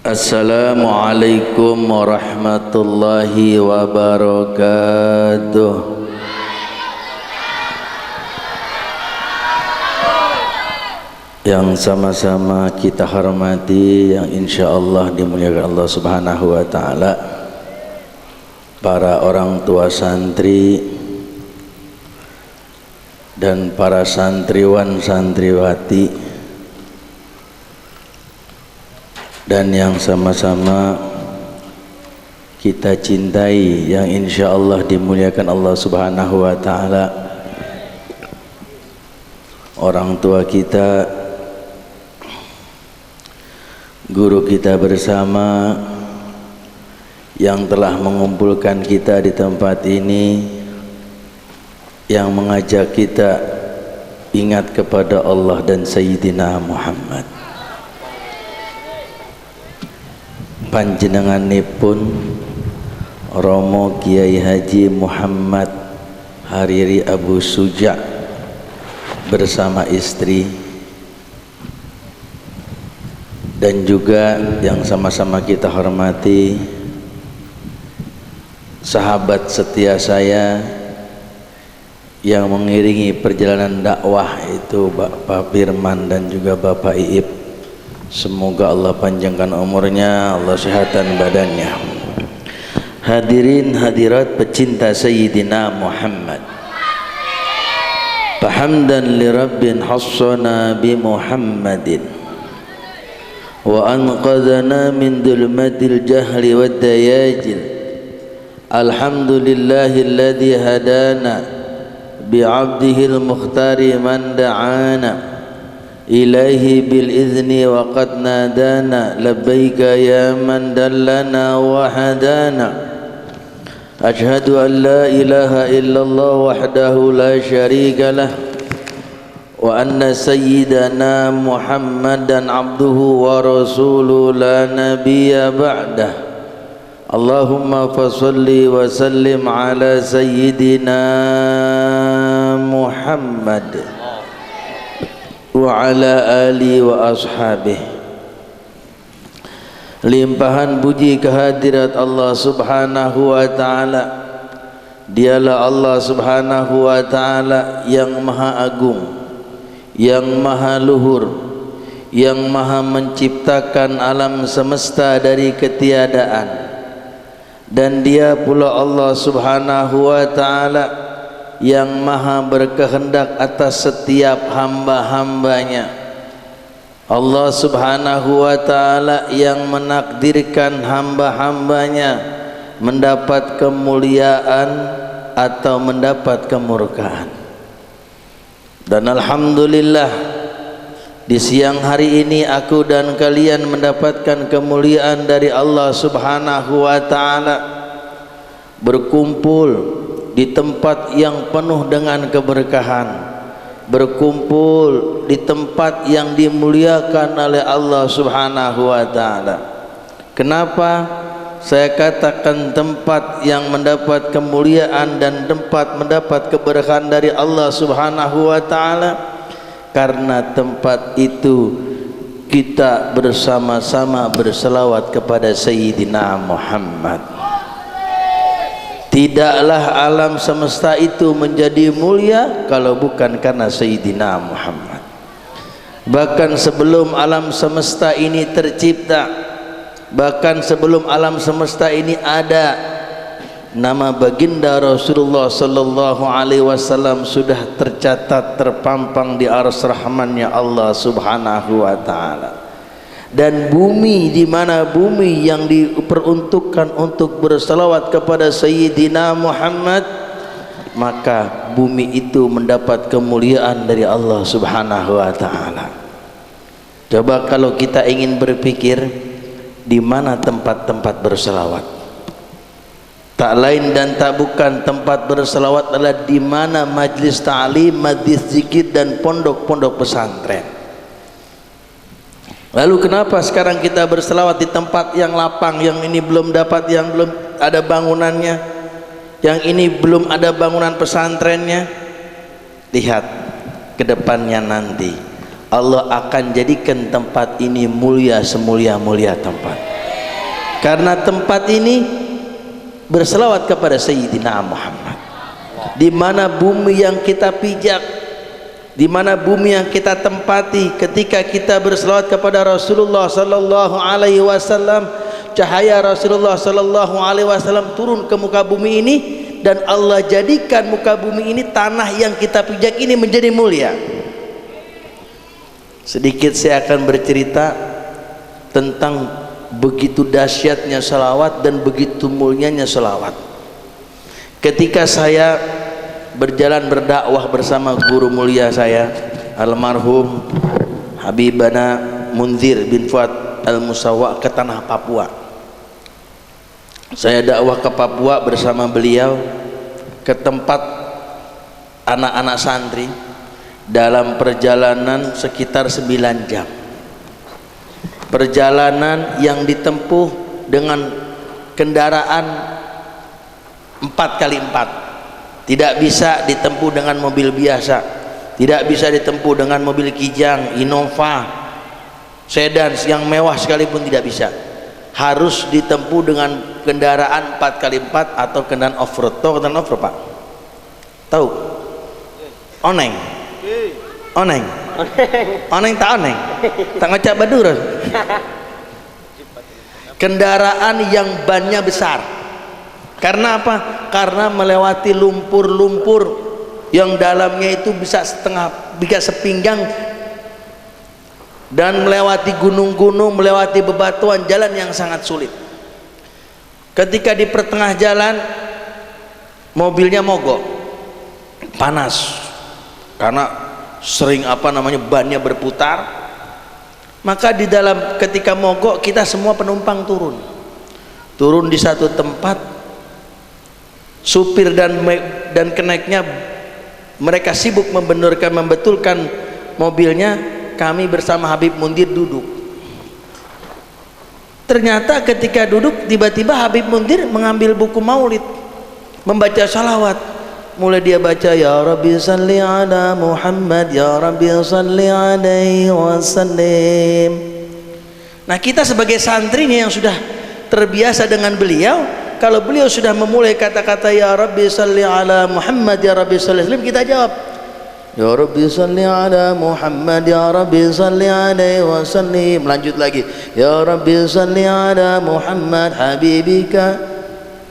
Assalamualaikum warahmatullahi wabarakatuh. Yang sama-sama kita hormati, yang insya Allah dimuliakan Allah Subhanahu wa Ta'ala, para orang tua santri dan para santriwan santriwati, dan yang sama-sama kita cintai, yang insya Allah dimuliakan Allah Subhanahu wa Ta'ala, orang tua kita, guru kita bersama yang telah mengumpulkan kita di tempat ini, yang mengajak kita ingat kepada Allah dan Sayyidina Muhammad. Panjenenganipun Romo Kiai Haji Muhammad Hariri Abu Suja bersama istri, dan juga yang sama-sama kita hormati sahabat setia saya yang mengiringi perjalanan dakwah, itu Bapak Firman dan juga Bapak Iip. Semoga Allah panjangkan umurnya, Allah sehatkan badannya. Hadirin hadirat pecinta Sayyidina Muhammad, fahamdan li rabbin hassana bi Muhammadin wa anqadhana min dhulmatil jahli wad dayajil. Alhamdulillahilladzi hadana bi 'abdihil mukhtari man da'ana ilaihi bil izni wa qad nadana labbaika ya man dallana wa hadana. Ashhadu an la ilaha illallah wahdahu la syarika lah wa anna sayyidana Muhammadan abduhu wa rasuluhu la nabiyya ba'dah. Allahumma fasalli wa sallim ala sayyidina Muhammad wa ala ali wa ashabih. Limpahan puji kehadirat Allah Subhanahu wa Ta'ala. Dialah Allah Subhanahu wa Ta'ala yang maha agung, yang maha luhur, yang maha menciptakan alam semesta dari ketiadaan. Dan dia pula Allah Subhanahu wa Ta'ala yang maha berkehendak atas setiap hamba-hambanya. Allah Subhanahu wa Ta'ala yang menakdirkan hamba-hambanya mendapat kemuliaan atau mendapat kemurkaan. Dan alhamdulillah, di siang hari ini aku dan kalian mendapatkan kemuliaan dari Allah Subhanahu wa Ta'ala, berkumpul di tempat yang penuh dengan keberkahan, berkumpul di tempat yang dimuliakan oleh Allah Subhanahu wa Ta'ala. Kenapa saya katakan tempat yang mendapat kemuliaan dan tempat mendapat keberkahan dari Allah Subhanahu wa Ta'ala? Karena tempat itu kita bersama-sama berselawat kepada Sayyidina Muhammad. Tidaklah alam semesta itu menjadi mulia kalau bukan karena Sayyidina Muhammad. Bahkan sebelum alam semesta ini tercipta, bahkan sebelum alam semesta ini ada, nama baginda Rasulullah sallallahu alaihi wasallam sudah tercatat, terpampang di arsy rahmannya Allah Subhanahu wa Ta'ala. Dan bumi, di mana bumi yang diperuntukkan untuk bersalawat kepada Sayyidina Muhammad, maka bumi itu mendapat kemuliaan dari Allah Subhanahu wa Ta'ala. Coba kalau kita ingin berpikir, di mana tempat-tempat bersalawat? Tak lain dan tak bukan tempat bersalawat adalah di mana majlis ta'lim, majlis zikir dan pondok-pondok pesantren. Lalu kenapa sekarang kita berselawat di tempat yang lapang, yang ini belum dapat, yang belum ada bangunannya, yang ini belum ada bangunan pesantrennya? Lihat ke depannya nanti, Allah akan jadikan tempat ini mulia semulia-mulia tempat. Karena tempat ini berselawat kepada Sayyidina Muhammad. Di mana bumi yang kita pijak, di mana bumi yang kita tempati, ketika kita berselawat kepada Rasulullah sallallahu alaihi wasallam, cahaya Rasulullah sallallahu alaihi wasallam turun ke muka bumi ini, dan Allah jadikan muka bumi ini, tanah yang kita pijak ini menjadi mulia. Sedikit saya akan bercerita tentang begitu dahsyatnya salawat dan begitu mulianya salawat. Ketika saya berjalan berdakwah bersama guru mulia saya almarhum Habibana Munzir bin Fuad Al-Musawwa ke tanah Papua, saya dakwah ke Papua bersama beliau, ke tempat anak-anak santri, dalam perjalanan sekitar 9 jam. Perjalanan yang ditempuh dengan kendaraan 4x4, tidak bisa ditempuh dengan mobil biasa, tidak bisa ditempuh dengan mobil Kijang, Innova, sedan yang mewah sekalipun tidak bisa. Harus ditempuh dengan kendaraan 4x4 atau kendaraan off-road. Tahu kendaraan off-road, Pak? Tahu? Oneng. Oneng. Oneng tak oneng. Tak ngecap badur. Kendaraan yang bannya besar. Karena apa? Karena melewati lumpur-lumpur yang dalamnya itu bisa sepinggang, dan melewati gunung-gunung, melewati bebatuan, jalan yang sangat sulit. Ketika di pertengah jalan mobilnya mogok, panas karena sering bannya berputar. Maka di dalam ketika mogok, kita semua penumpang turun di satu tempat. Supir dan kenaiknya mereka sibuk membetulkan mobilnya. Kami bersama Habib Munzir duduk. Ternyata ketika duduk, tiba-tiba Habib Munzir mengambil buku maulid, membaca salawat. Mulai dia baca, ya Rabbi salli ala Muhammad, ya Rabbi salli alaihi wasallim. Nah, kita sebagai santrinya yang sudah terbiasa dengan beliau, kalau beliau sudah memulai kata-kata ya Rabbi salli ala Muhammad, ya Rabbi salli alaihi wasallam, kita jawab ya Rabbi salli ala Muhammad, ya Rabbi salli alaihi wasallim. Lanjut lagi, ya Rabbi salli ala Muhammad habibika.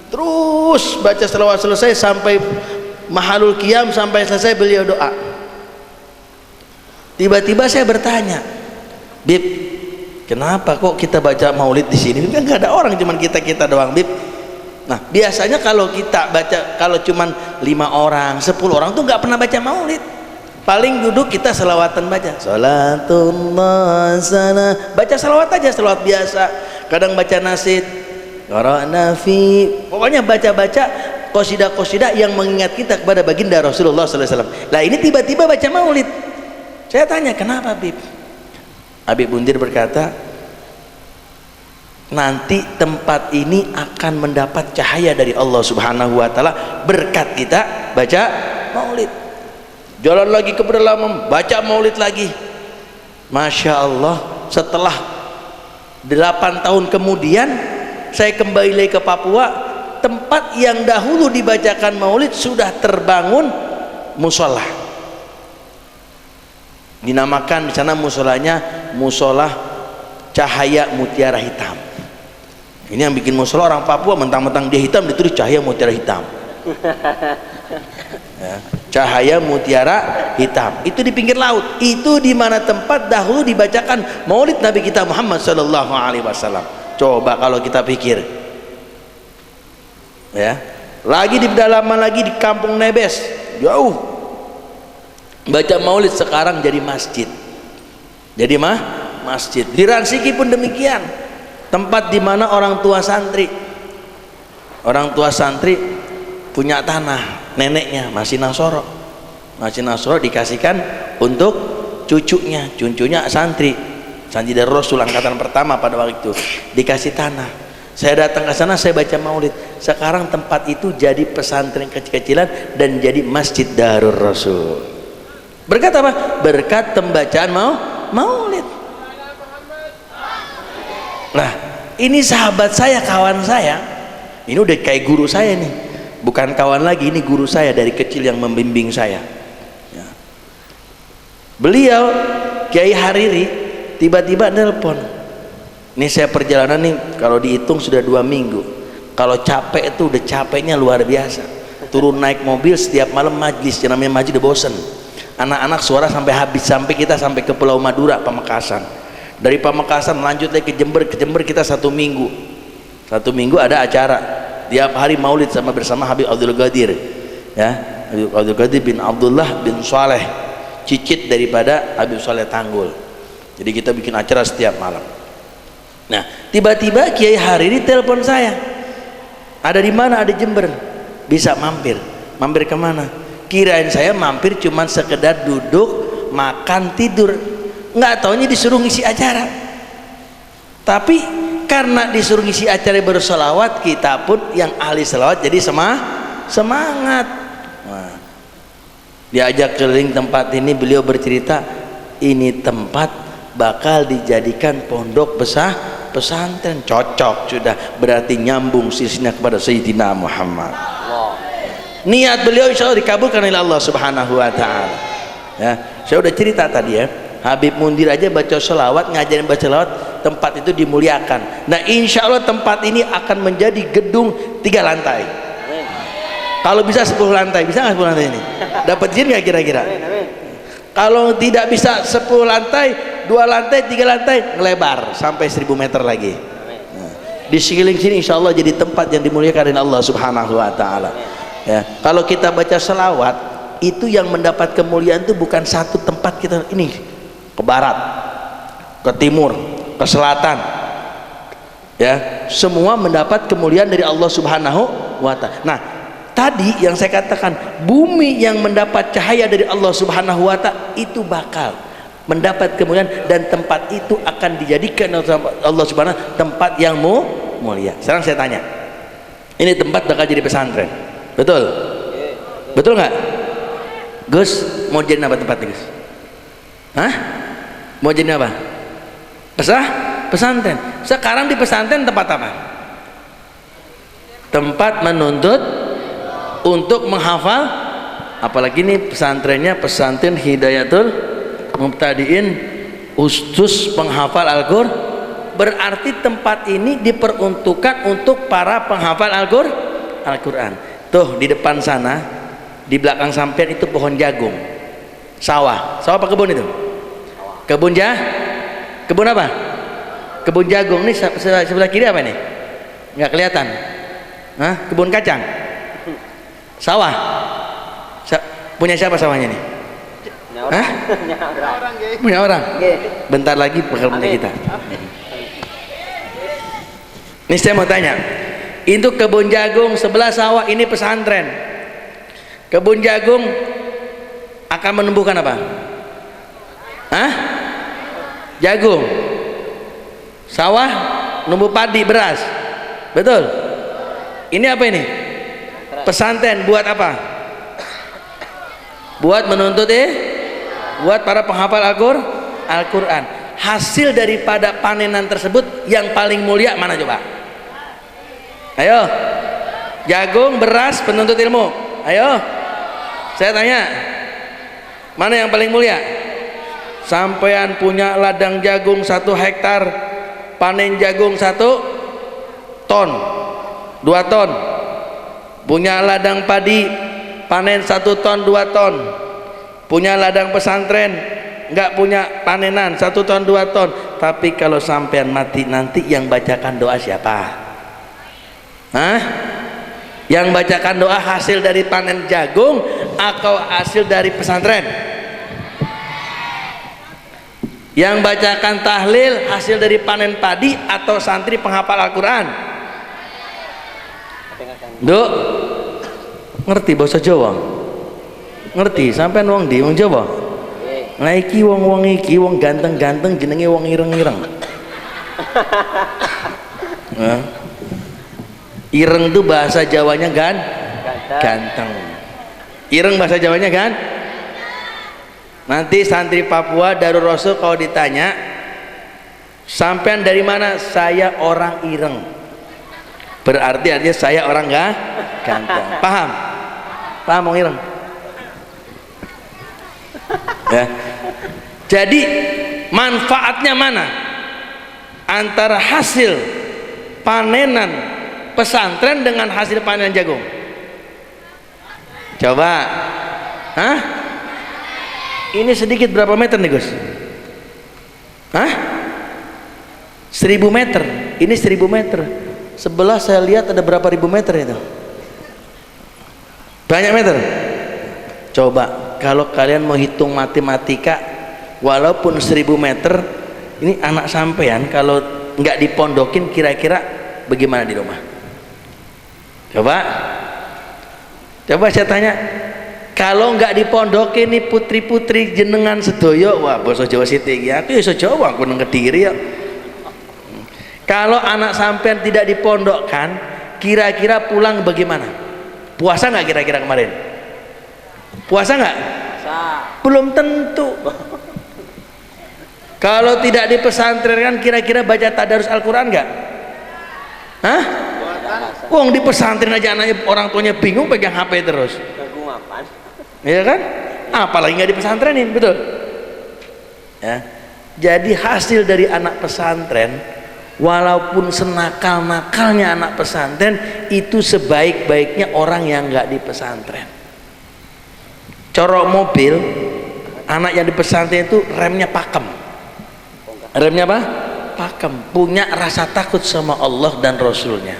Terus baca selawat selesai sampai mahalul qiyam, sampai selesai beliau doa. Tiba-tiba saya bertanya, Bib, kenapa kok kita baca maulid di sini? Kan nggak ada orang, cuman kita doang, Bib. Nah, biasanya kalau kita baca, kalau cuman 5 orang, 10 orang tuh nggak pernah baca maulid. Paling duduk kita selawatan, baca salatullah sana, baca selawat aja, selawat biasa. Kadang baca nasid, qara'na fi, pokoknya baca-baca qasidah-qasidah yang mengingat kita kepada baginda Rasulullah sallallahu alaihi wasallam. Lah ini tiba-tiba baca maulid. Saya tanya, kenapa, Bib? Habib Munzir berkata, nanti tempat ini akan mendapat cahaya dari Allah Subhanahu wa taala berkat kita baca maulid. Jalan lagi ke pedalaman, baca maulid lagi. Masya Allah, setelah 8 tahun kemudian saya kembali lagi ke Papua. Tempat yang dahulu dibacakan maulid sudah terbangun musola. Dinamakan di sana musolanya musola cahaya mutiara hitam. Ini yang bikin musola orang Papua, mentang-mentang dia hitam ditulis cahaya mutiara hitam. Ya, cahaya mutiara hitam. Itu di pinggir laut. Itu di mana tempat dahulu dibacakan maulid Nabi kita Muhammad sallallahu alaihi wasallam. Coba kalau kita pikir. Ya, lagi di pedalaman, lagi di kampung Nebes, jauh, baca maulid sekarang jadi masjid. Jadi masjid. Di Ransiki pun demikian, tempat di mana orang tua santri punya tanah, neneknya masih Nasoro dikasihkan untuk cucunya santri dari Rasul angkatan pertama pada waktu itu, dikasih tanah. Saya datang ke sana, saya baca maulid. Sekarang tempat itu jadi pesantren kecil-kecilan dan jadi masjid Darur Rasul. Berkat apa? Berkat pembacaan maulid. Nah, ini sahabat saya, kawan saya, ini udah kayak guru saya nih, bukan kawan lagi, ini guru saya dari kecil yang membimbing saya ya. Beliau Kiai Hariri tiba-tiba nelpon, ini saya perjalanan nih, kalau dihitung sudah 2 minggu, kalau capek itu udah capeknya luar biasa, turun naik mobil setiap malam majlis, yang namanya majlis udah bosen, anak-anak suara sampai habis, sampai kita sampai ke Pulau Madura, Pamekasan. Dari Pamekasan lanjut lagi ke Jember kita 1 minggu ada acara tiap hari maulid bersama Habib Abdul Qadir ya, Habib Abdul Qadir bin Abdullah bin Saleh, cicit daripada Habib Saleh Tanggul. Jadi kita bikin acara setiap malam. Nah, tiba-tiba Kiai Hariri telepon saya, ada di mana? Ada Jember, bisa mampir kemana? Kirain saya mampir cuman sekedar duduk makan tidur, nggak taunya disuruh ngisi acara. Tapi karena disuruh ngisi acara bersolawat, kita pun yang ahli selawat jadi semangat. Nah, diajak keliling tempat ini, beliau bercerita ini tempat bakal dijadikan pondok pesantren. Cocok sudah, berarti nyambung sisinya kepada Sayyidina Muhammad. Niat beliau insya Allah dikabulkan oleh Allah Subhanahu wa ta'ala ya. Saya udah cerita tadi ya, Habib Mundir aja baca selawat, ngajarin baca selawat, tempat itu dimuliakan. Nah, insya Allah tempat ini akan menjadi gedung 3 lantai. Kalau bisa 10 lantai, bisa nggak 10 lantai ini? Dapat izin nggak kira-kira? Kalau tidak bisa 10 lantai, 2 lantai, 3 lantai, ngelebar sampai 1000 meter lagi. Nah, di sekeliling sini insya Allah jadi tempat yang dimuliakan oleh Allah Subhanahu wa ta'ala ya. Kalau kita baca selawat, itu yang mendapat kemuliaan itu bukan satu tempat, kita ini ke barat, ke timur, ke selatan ya, semua mendapat kemuliaan dari Allah Subhanahu wa ta'ala. Nah, tadi yang saya katakan, bumi yang mendapat cahaya dari Allah Subhanahu wa ta'ala itu bakal mendapat kemuliaan, dan tempat itu akan dijadikan Allah Subhanahu wa ta'ala tempat yang mulia. Sekarang saya tanya, ini tempat bakal jadi pesantren, betul? Betul nggak Gus? Mau jadi apa tempatnya Gus? Hah? Mau jadi apa? Pesantren. Sekarang di pesantren tempat apa? Tempat menuntut untuk menghafal, apalagi ini pesantrennya pesantren Hidayatul Mubtadiin khusus penghafal Al-Qur'an, berarti tempat ini diperuntukkan untuk para penghafal Al-Qur'an. Tuh di depan sana, di belakang sampean itu pohon jagung, sawah apa kebun itu? Kebun apa? Kebun jagung. Ini sebelah kiri apa ini? Nggak kelihatan. Hah? Kebun kacang, sawah. Punya siapa sawahnya nih? Hah? Punya orang. Bentar lagi bakal punya kita. Ini saya mau tanya, itu kebun jagung sebelah sawah, ini pesantren. Kebun jagung akan menumbuhkan apa? Hah? Jagung. Sawah numbuh padi, beras. Betul? Ini apa ini? Pesantren buat apa? Buat menuntut buat para penghafal Al-Qur'an. Hasil daripada panenan tersebut yang paling mulia mana coba? Ayo. Jagung, beras, penuntut ilmu. Ayo. Saya tanya, mana yang paling mulia? Sampean punya ladang jagung 1 hektar, panen jagung 1 ton, 2 ton. Punya ladang padi, panen 1 ton, 2 ton. Punya ladang pesantren, nggak punya panenan 1 ton, 2 ton. Tapi kalau sampean mati nanti, yang bacakan doa siapa? Hah? Yang bacakan doa hasil dari panen jagung atau hasil dari pesantren? Yang bacakan tahlil hasil dari panen padi atau santri penghafal Al-Qur'an? Duk, ngerti bahasa Jawa? Ngerti? Sampean wong di wong Jawa? Nah iki wong iki wong ganteng-ganteng jenenge wong ireng-ireng. Nah, ireng itu bahasa Jawanya ganteng. Ireng bahasa Jawanya Nanti santri Papua Darul Rasul kalau ditanya, sampean dari mana? Saya orang ireng. Berarti artinya saya orang ganteng. Paham? Paham orang ireng? Ya. Jadi manfaatnya mana? Antara hasil panenan pesantren dengan hasil panenan jagung. Coba. Hah? Ini sedikit berapa meter nih Gus? Hah? 1000 meter. Ini 1000 meter. Sebelah saya lihat ada berapa ribu meter itu? Banyak meter. Coba kalau kalian mau hitung matematika, walaupun 1000 meter, ini anak sampean kalau nggak dipondokin kira-kira bagaimana di rumah? Coba saya tanya, kalau nggak dipondokin nih putri-putri jenengan sedoyo, wah basa Jawa Siti ya, aku iso Jawa, aku nang Kediri ya. Kalau anak sampean tidak dipondokkan, kira-kira pulang bagaimana? Puasa nggak kira-kira kemarin? Puasa nggak? Belum tentu. Kalau tidak dipesantrenkan, kira-kira baca tadarus Al-Quran nggak? Hah? Wong di pesantren aja anaknya orang tuanya bingung pegang HP terus. Iya kan? Apalagi nggak dipesantrenin, betul? Ya. Jadi hasil dari anak pesantren, walaupun senakal-nakalnya anak pesantren, itu sebaik-baiknya orang yang nggak di pesantren. Corok mobil, anak yang di pesantren itu remnya pakem. Remnya apa? Pakem. Punya rasa takut sama Allah dan Rasulnya.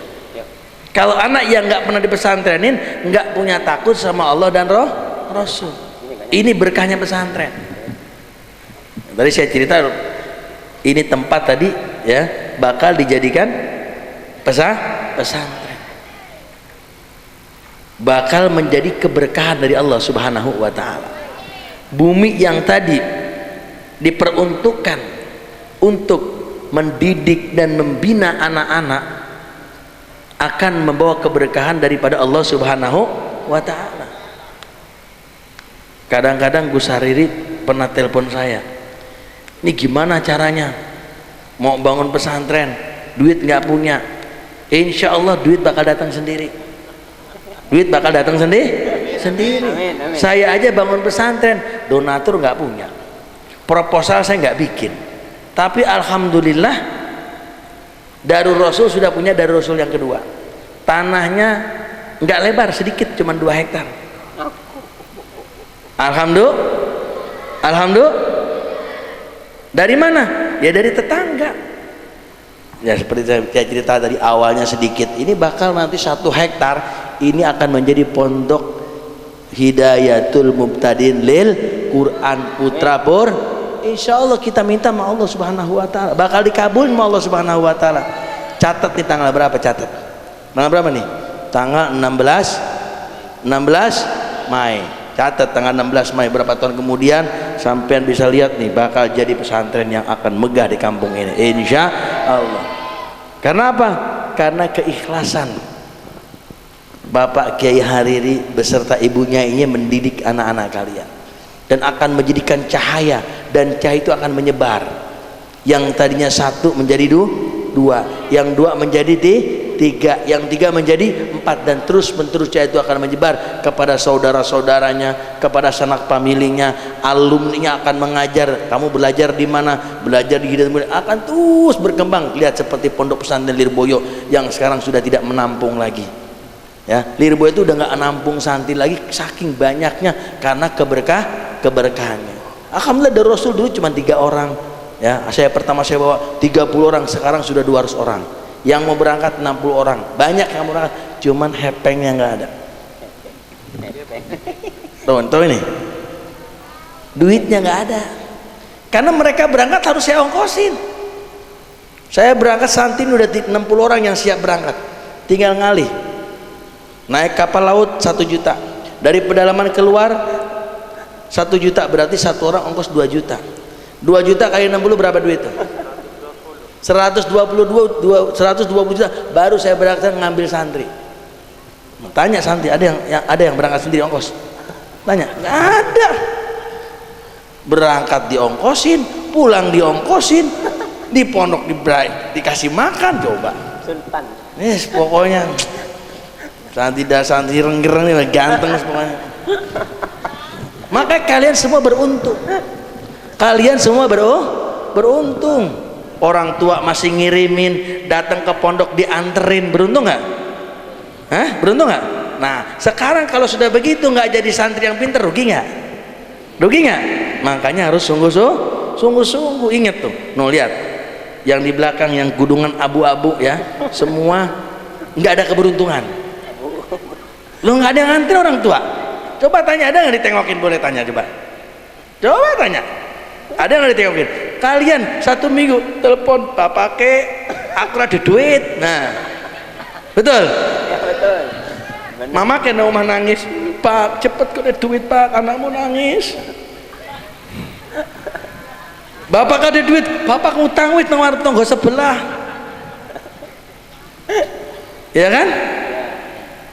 Kalau anak yang nggak pernah dipesantrenin, nggak punya takut sama Allah dan Rasul. Ini berkahnya pesantren. Tadi saya cerita, ini tempat tadi ya bakal dijadikan pesantren, bakal menjadi keberkahan dari Allah Subhanahu wa Ta'ala. Bumi yang tadi diperuntukkan untuk mendidik dan membina anak-anak akan membawa keberkahan daripada Allah Subhanahu wa Ta'ala. Kadang-kadang Gus Hariri pernah telepon saya, ini gimana caranya mau bangun pesantren, duit nggak punya. Insya Allah duit bakal datang sendiri. Duit bakal datang sendiri. Amin, amin. Saya aja bangun pesantren, donatur nggak punya, proposal saya nggak bikin, tapi alhamdulillah Darul Rasul sudah punya Darul Rasul yang kedua. Tanahnya nggak lebar, sedikit, cuma 2 hektar. Alhamdulillah. Dari mana? Ya dari tetangga. Ya seperti saya cerita tadi awalnya sedikit, ini bakal nanti 1 hektar ini akan menjadi pondok Hidayatul Mubtadin lil Quran Putra Pur. Insya Allah kita minta sama Allah Subhanahu wa Ta'ala, bakal dikabulin sama Allah Subhanahu wa Ta'ala. Catat nih tanggal berapa? Catat tanggal berapa nih? Tanggal 16 Mei. Catat tanggal 16 Mei, berapa tahun kemudian sampean bisa lihat nih bakal jadi pesantren yang akan megah di kampung ini, insya Allah. Karena apa? Karena keikhlasan Bapak Kiai Hariri beserta ibunya ini mendidik anak-anak kalian, dan akan menjadikan cahaya, dan cahaya itu akan menyebar. Yang tadinya 1 menjadi 2, yang 2 menjadi 3, yang 3 menjadi 4, dan terus menerus cahaya itu akan menyebar kepada saudara-saudaranya, kepada sanak familinya, alumninya akan mengajar. Kamu belajar di mana? Belajar di Hidayat, akan terus berkembang. Lihat seperti pondok pesantren Lirboyo yang sekarang sudah tidak menampung lagi. Ya, Lirboyo itu udah nggak nampung santri lagi, saking banyaknya karena keberkahannya. Alhamdulillah dari Rasul dulu cuma 3 orang. Ya, saya pertama saya bawa 30 orang, sekarang sudah 200 orang. Yang mau berangkat 60 orang, banyak yang mau berangkat, cuman hepengnya nggak ada. Tuh ini, duitnya nggak ada, karena mereka berangkat harus saya ongkosin. Saya berangkat santri udah 60 orang yang siap berangkat, tinggal ngalih. Naik kapal laut 1 juta, dari pedalaman keluar 1 juta, berarti 1 orang ongkos 2 juta. 2 juta kali 60 berapa duit tuh? 120 juta. Baru saya berangkat ngambil santri. Tanya santri, ada yang berangkat sendiri ongkos? Tanya, nggak ada. berangkat diongkosin, pulang diongkosin, di pondok dikasih makan. Coba Sultan. yes, pokoknya santri renggereng ini ganteng pokoknya. Maka kalian semua beruntung, kalian semua beruntung. Orang tua masih ngirimin, datang ke pondok dianterin, beruntung nggak? Hah? Beruntung nggak? Nah sekarang kalau sudah begitu nggak jadi santri yang pintar, rugi nggak? Rugi nggak? Makanya harus sungguh-sungguh. Ingat tuh, no, lihat yang di belakang yang gudungan abu-abu ya, semua nggak ada keberuntungan. Lo nggak ada yang ngantri orang tua. Coba tanya, ada nggak ditengokin? Boleh tanya, coba tanya, ada nggak ditengokin? Kalian 1 minggu telepon bapak ke, aku ada duit. Nah betul Ya betul. Benar. mama kena rumah nangis, pak cepet kok ada duit pak, anakmu nangis. Bapak ada duit, bapak ngutang wit nang warung tonggo sebelah. Ya kan?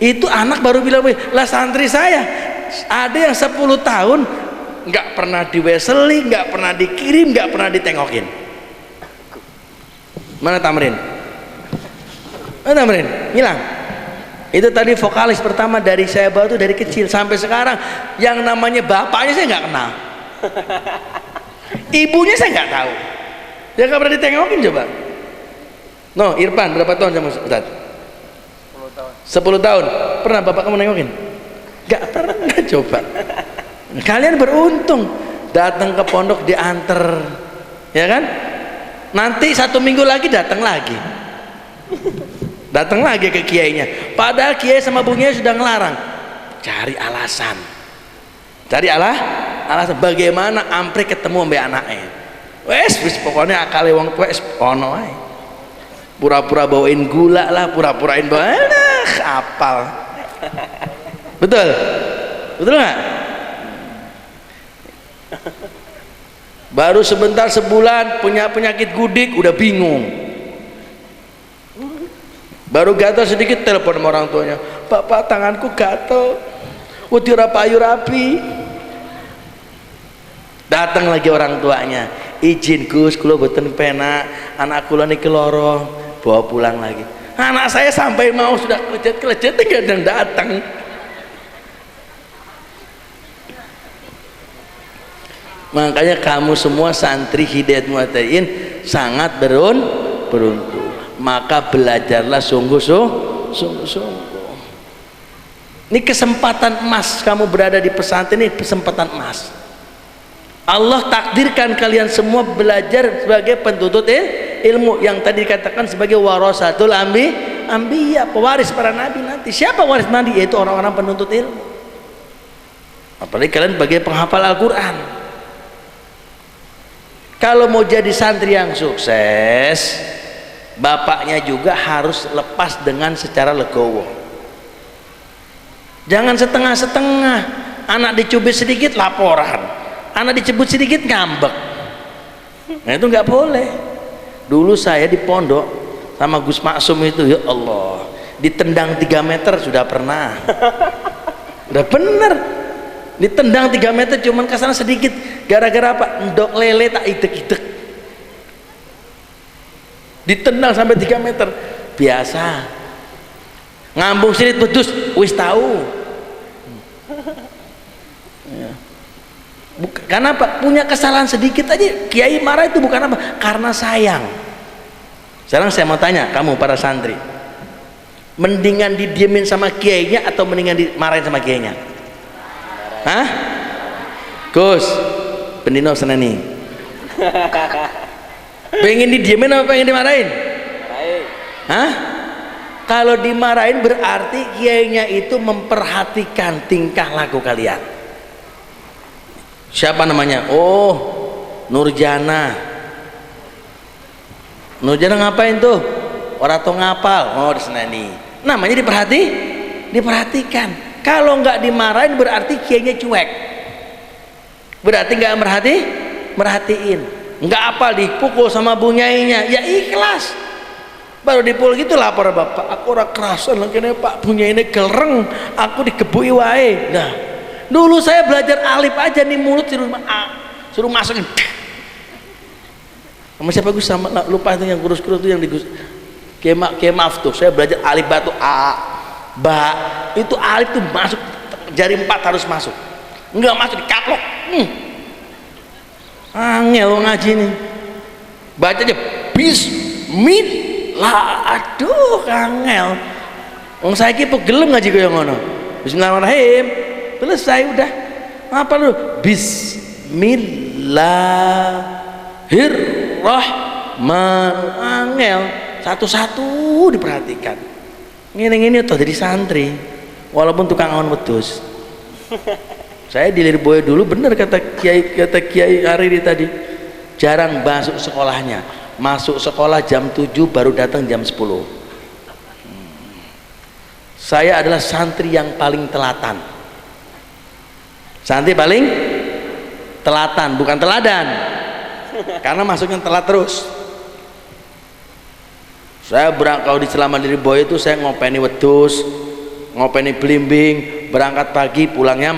Itu anak baru bilang, lah santri saya ada yang 10 tahun nggak pernah diweseli, nggak pernah dikirim, nggak pernah ditengokin. Mana Tamrin? Mana Tamrin? Hilang. Itu tadi vokalis pertama dari saya bawa tuh, dari kecil sampai sekarang yang namanya bapaknya saya nggak kenal, ibunya saya nggak tahu, dia nggak pernah ditengokin. Coba no, Irfan berapa tahun sama Ustaz? 10 tahun. Pernah bapak kamu nengokin? Nggak pernah. Coba kalian beruntung, datang ke pondok diantar, ya kan? Nanti 1 minggu lagi datang lagi ke kiainya, padahal kiai sama bunyinya sudah ngelarang. Cari alasan bagaimana ampre ketemu mbak anaknya. Wes pokoknya akale wong tua ono ae, pura-pura bawain gula lah, pura-purain banyak apal. Betul nggak? Baru sebentar, sebulan punya penyakit gudik udah bingung, baru gatal sedikit telepon sama orang tuanya, pak tanganku gatal, utira payu rapi. Datang lagi orang tuanya, izin Gus kula boten penak, anak kula niki loro, bawa pulang lagi. Anak saya sampai mau sudah kelejet tinggal datang. Makanya kamu semua santri Hidayat Muhtadin sangat beruntung. Maka belajarlah sungguh-sungguh. Ini kesempatan emas, kamu berada di pesantren ini kesempatan emas. Allah takdirkan kalian semua belajar sebagai penuntut ilmu yang tadi dikatakan sebagai warasatul anbiya, pewaris para nabi. Nanti siapa waris nabi? Yaitu orang-orang penuntut ilmu. Apalagi kalian sebagai penghafal Al-Quran. Kalau mau jadi santri yang sukses, bapaknya juga harus lepas dengan secara legowo. Jangan setengah-setengah. Anak dicubit sedikit laporan, anak dicebut sedikit ngambek. Nah itu nggak boleh. Dulu saya di pondok sama Gus Maksum itu, ya Allah, ditendang 3 meter sudah pernah. Udah bener ditendang 3 meter, cuman kesana sedikit. Gara-gara apa? Endok lele tak idek-idek, ditendang sampai 3 meter. Biasa ngambung silit pedus wis tahu. Karena apa? Punya kesalahan sedikit aja kiai marah itu bukan apa? Karena sayang. Sekarang saya mau tanya kamu para santri, mendingan didiemin sama kiainya atau mendingan dimarahin sama kiainya? Hah? Gus Pendino seneni pengen didiemin apa pengen dimarahin? Hah? Kalau dimarahin berarti kiainya itu memperhatikan tingkah laku kalian. Siapa namanya? Oh, Nurjana. Nurjana ngapain tuh? Orang tuh ngapal. Oh, diseneni. Namanya diperhatikan. Kalau nggak dimarahin berarti kiainya cuek. Berarti nggak merhatiin. Nggak apa dipukul sama bunyainya, ya ikhlas. Baru dipukul gitu lapor bapak, aku ora kerasan kene Pak bunyaine gereng, aku digebui wae. Nah, dulu saya belajar alif aja nih mulut di rumah suruh masukin. Sama siapa Gus? Sama lupa itu yang kurus-kurus itu yang di Gus. Maaf tuh, saya belajar alif ba tuh a, ba, itu alif tuh masuk, jari 4 harus masuk. Enggak masuk dikaplok. Angel ngaji nih. Baca aja bismillah. Aduh, angel. Wong saiki pegel ngaji kaya ngono. Bismillahirrahmanirrahim. Selesai udah. Apa lu? Bismillahirrahmanirrahim. Angel. Satu-satu diperhatikan. Ngene-ngene tuh jadi santri. Walaupun tukang angon wedhus. Saya di Lirboyo dulu bener kata Kiai Hariri tadi. Jarang masuk sekolahnya. Masuk sekolah jam 7 baru datang jam 10. Saya adalah santri yang paling telatan. Santri paling telatan, bukan teladan. Karena masuknya telat terus. Saya kalau di selama di Lirboyo itu saya ngopeni wedhus, ngopeni blimbing, berangkat pagi pulangnya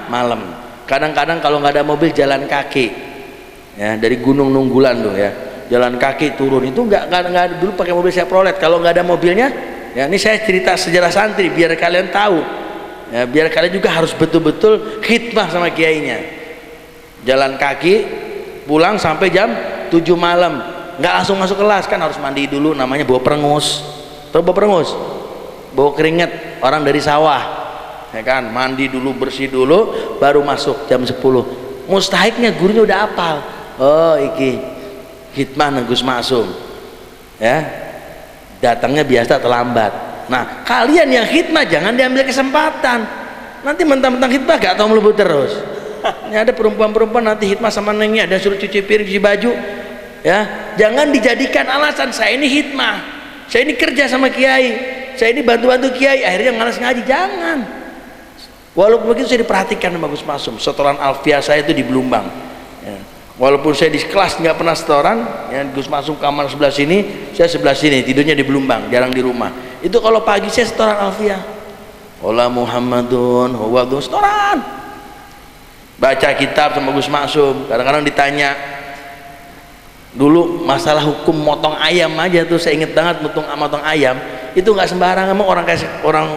malam. Kadang-kadang kalau nggak ada mobil jalan kaki, ya dari Gunung Nunggulan tuh ya, jalan kaki turun itu nggak ada dulu pakai mobil Chevrolet. Kalau nggak ada mobilnya, ya ini saya cerita sejarah santri biar kalian tahu, ya biar kalian juga harus betul-betul khidmah sama kiainya. Jalan kaki pulang sampai jam 7 malam. Nggak langsung masuk kelas kan, harus mandi dulu, namanya bawa perengus. Tahu bawa perengus? Bawa keringet orang dari sawah, ya kan, mandi dulu, bersih dulu, baru masuk jam 10. Mustahiknya gurunya udah apal. Oh iki hikmah Gus Maksum, ya datangnya biasa terlambat. Nah kalian yang hikmah jangan diambil kesempatan, nanti mentang-mentang hikmah gak tau melebut terus. Ini ada perempuan-perempuan nanti hikmah sama nengnya, ada suruh cuci piring, cuci baju, ya jangan dijadikan alasan saya ini hikmah, saya ini kerja sama kiai, saya ini bantu-bantu kiai, akhirnya ngalas ngaji. Jangan. Walaupun begitu saya diperhatikan sama Gus Maksum. Setoran alfiah saya itu di Belumbang, ya. Walaupun saya di kelas nggak pernah setoran, ya, Gus Maksum kamar sebelah sini, saya sebelah sini, tidurnya di Belumbang, jarang di rumah. Itu kalau pagi saya setoran alfiah, Ola Muhammadun huwadun, setoran. Baca kitab sama Gus Maksum. Kadang-kadang ditanya, dulu masalah hukum motong ayam aja tuh saya inget banget. Motong ayam itu nggak sembarangan. Emang orang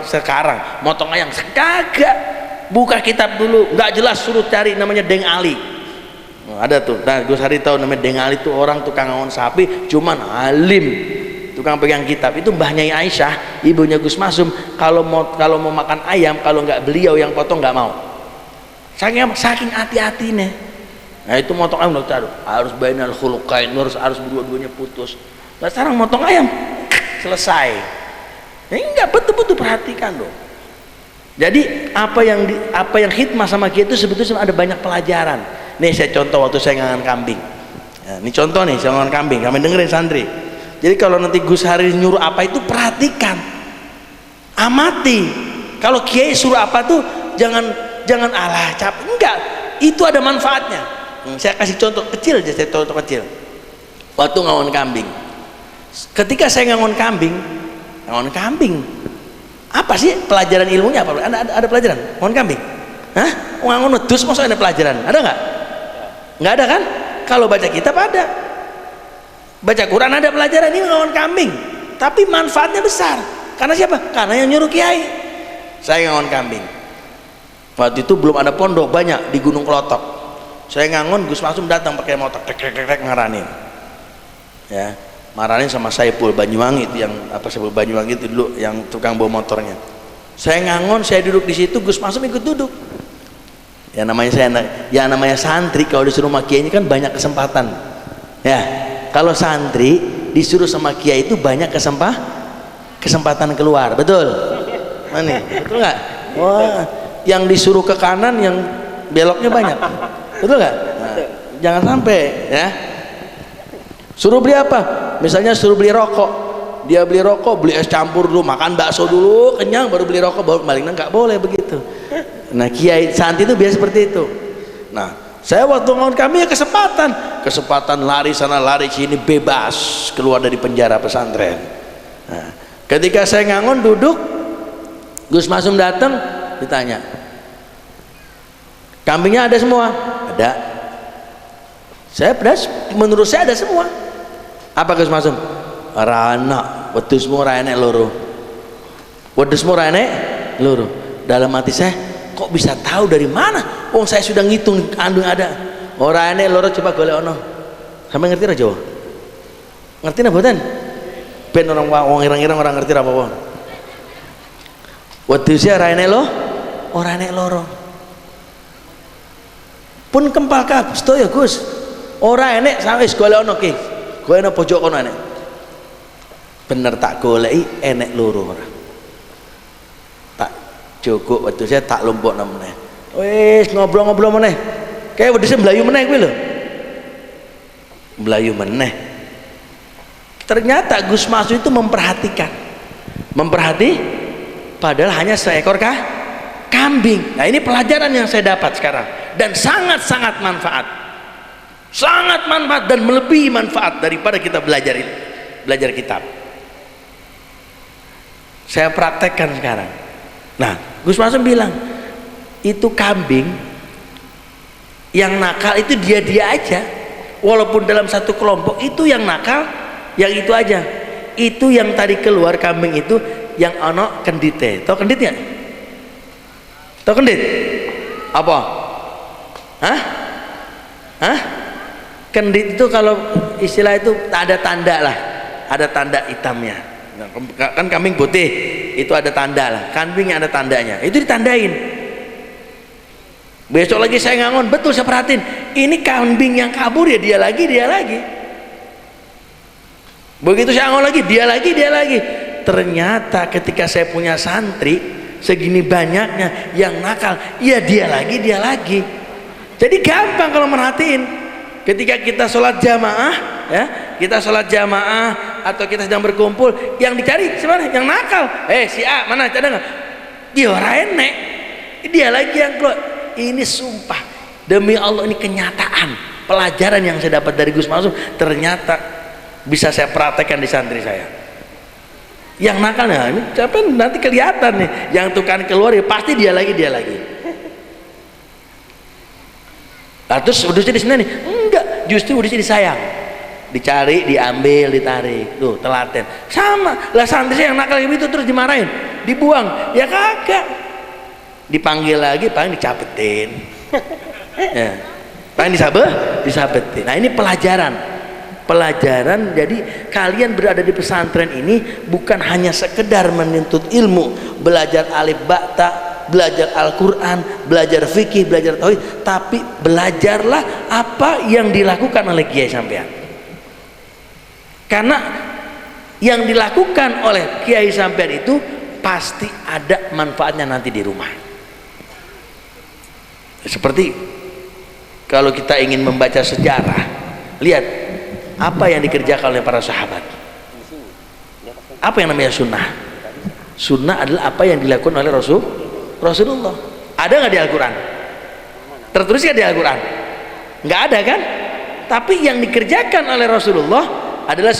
sekarang motong ayam kagak buka kitab dulu, nggak jelas, suruh cari namanya Deng Ali. Ada tuh, nah Gus Hari tahu namanya Deng Ali tuh orang tukang ngangon sapi, cuman alim, tukang pegang kitab. Itu Mbah Nyai Aisyah, ibunya Gus Maksum, kalau mau makan ayam, kalau nggak beliau yang potong nggak mau. Saking hati-hati nih. Nah itu motong ayam harus bainal khuluqain, harus berdua-duanya putus. Nah sekarang motong ayam selesai. Enggak, betul-betul perhatikan loh. Jadi apa yang hikmah sama kita itu sebetulnya ada banyak pelajaran. Nih saya contoh waktu saya ngangon kambing. Ya, ini contoh nih, saya ngangon kambing. Kami dengerin santri. Jadi kalau nanti Gus Hari nyuruh apa itu perhatikan, amati. Kalau kiai suruh apa tuh jangan alah capek. Enggak, itu ada manfaatnya. Saya kasih contoh kecil aja, contoh kecil. Waktu ngangon kambing. Ketika saya ngangon kambing, apa sih pelajaran ilmunya? Apa? Ada pelajaran ngangon kambing? Hah? Ngangon wedhus masa ada pelajaran? Ada nggak? Nggak ada kan? Kalau baca kitab ada, baca Quran ada pelajaran. Ini ngangon kambing, tapi manfaatnya besar. Karena siapa? Karena yang nyuruh kiai. Saya ngangon kambing. Waktu itu belum ada pondok banyak di Gunung Klotok. Saya ngangon, Gus Maksum datang pakai motor, tek ngaranin. Ya, maranin sama Saipul Banyuwangi itu yang Saipul Banyuwangi itu dulu yang tukang bawa motornya. Saya ngangon, saya duduk di situ, Gus Maksum ikut duduk. Ya namanya santri kalau disuruh sama kiai ini kan banyak kesempatan. Ya, kalau santri disuruh sama kiai itu banyak kesempatan keluar, betul? Mana? Betul nggak? Wah, yang disuruh ke kanan, yang beloknya banyak, betul nggak? Nah, jangan sampai ya. Suruh beli apa? Misalnya suruh beli rokok, dia beli rokok, beli es campur dulu, makan bakso dulu, kenyang, baru beli rokok, baru balik. Nggak boleh begitu. Nah kiai santri itu biasa seperti itu. Nah saya waktu ngangon kami ya kesempatan lari sana lari sini, bebas keluar dari penjara pesantren. Nah, ketika saya ngangon duduk, Gus Maksum datang, ditanya, kambingnya ada semua? Ada. Menurut saya ada semua. Apa Gus Masum? Rana wedhusmu ora enek loro. Wedhusmu ora enek loro. Dalam hati saya, kok bisa tahu dari mana? Wong saya sudah ngitung andung ada. Ora enek loro, coba golek ono. Sampai ngerti ra Jawa? Ngerti napa mboten? Ben orang wong ireng-ireng ora ngerti apa-apa. Wedhuse ora enek lo, ora enek loro. Pun kempal kabeh sedaya Gus. Ora enek wis golek ono ki. Golek ono pojok kono enek. Bener tak goleki enek loro ora. Tak jogok wedhuse tak lompokno meneh. Wis ngobrol-ngobrol meneh. Kayak wedhuse mlayu meneh kuwi lho. Melayu meneh. Ternyata Gus Masum itu memperhatikan, padahal hanya seekor kambing. Nah ini pelajaran yang saya dapat sekarang dan sangat-sangat manfaat, dan melebihi manfaat daripada kita belajar kitab. Saya praktekkan sekarang. Nah Gus Masum bilang itu kambing yang nakal itu dia aja. Walaupun dalam satu kelompok itu yang nakal, yang itu aja. Itu yang tadi keluar kambing itu yang ono kendite. Tahu kendit nggak? Tahu kendit? Apa? Hah? Kendit itu kalau istilah itu ada tanda lah, ada tanda hitamnya. Kan kambing putih itu ada tanda lah, kambing ada tandanya. Itu ditandain. Besok lagi saya ngangon, betul saya perhatiin ini kambing yang kabur ya dia lagi. Begitu saya ngangon lagi dia lagi. Ternyata ketika saya punya santri segini banyaknya yang nakal, ya dia lagi. Jadi gampang kalau merhatiin. Ketika kita sholat jamaah, atau kita sedang berkumpul, yang dicari sebenarnya yang nakal. Si A mana ada nggak? Dia ora enek, dia lagi yang keluar. Ini sumpah demi Allah, ini kenyataan pelajaran yang saya dapat dari Gus Masum, ternyata bisa saya praktekkan di santri saya. Yang nakalnya ini nanti kelihatan nih, yang tukang keluar ya pasti dia lagi. Nah, terus udusnya di sini nih, enggak, justru udusnya disayang, dicari, diambil, ditarik, tuh telaten sama lah. Santri saya yang nakal itu terus dimarahin, dibuang, ya kagak. Dipanggil lagi paling dicapetin. Ya. Paling disabetin. Nah ini pelajaran. Jadi kalian berada di pesantren ini bukan hanya sekedar menuntut ilmu, belajar alif ba ta, belajar Al-Quran, belajar fikih, belajar tauhid, tapi belajarlah apa yang dilakukan oleh kiai sampean. Karena yang dilakukan oleh kiai sampean itu pasti ada manfaatnya nanti di rumah. Seperti kalau kita ingin membaca sejarah, lihat apa yang dikerjakan oleh para sahabat. Apa yang namanya sunnah? Sunnah adalah apa yang dilakukan oleh Rasulullah. Ada nggak di Al-Quran? Tertulis nggak di Al-Quran? Nggak ada kan? Tapi yang dikerjakan oleh Rasulullah adalah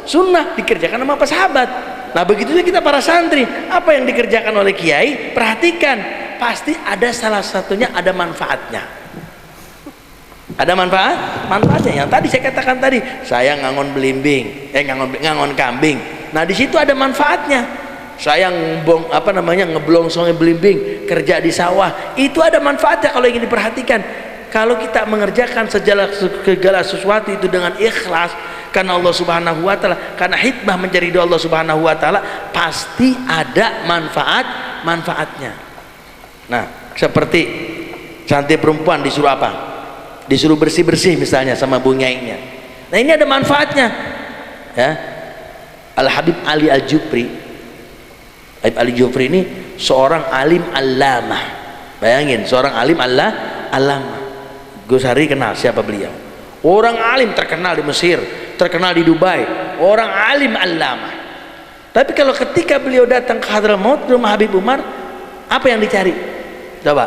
sunnah, dikerjakan sama para sahabat. Nah begitu juga kita para santri, apa yang dikerjakan oleh kiai, perhatikan. Pasti ada salah satunya ada manfaatnya. Ada manfaatnya. Yang tadi saya katakan tadi, saya ngangon belimbing, ngangon kambing. Nah di situ ada manfaatnya. Saya ngeblongsongin belimbing, kerja di sawah, itu ada manfaatnya kalau ingin diperhatikan. Kalau kita mengerjakan segala sesuatu itu dengan ikhlas karena Allah Subhanahu wa taala, karena hikmah mencari ridho Allah Subhanahu wa taala, pasti ada manfaatnya. Nah, seperti santri perempuan disuruh apa? Disuruh bersih-bersih misalnya sama bu nyainya. Nah, ini ada manfaatnya. Ya. Al-Habib Ali Al-Jufri. Habib Ali Jufri ini seorang alim allamah. Bayangin, seorang alim allamah. Gus Hari kenal siapa beliau? Orang alim terkenal di Mesir, terkenal di Dubai, orang alim allamah. Tapi kalau ketika beliau datang ke Hadramaut rumah Habib Umar, apa yang dicari? Coba,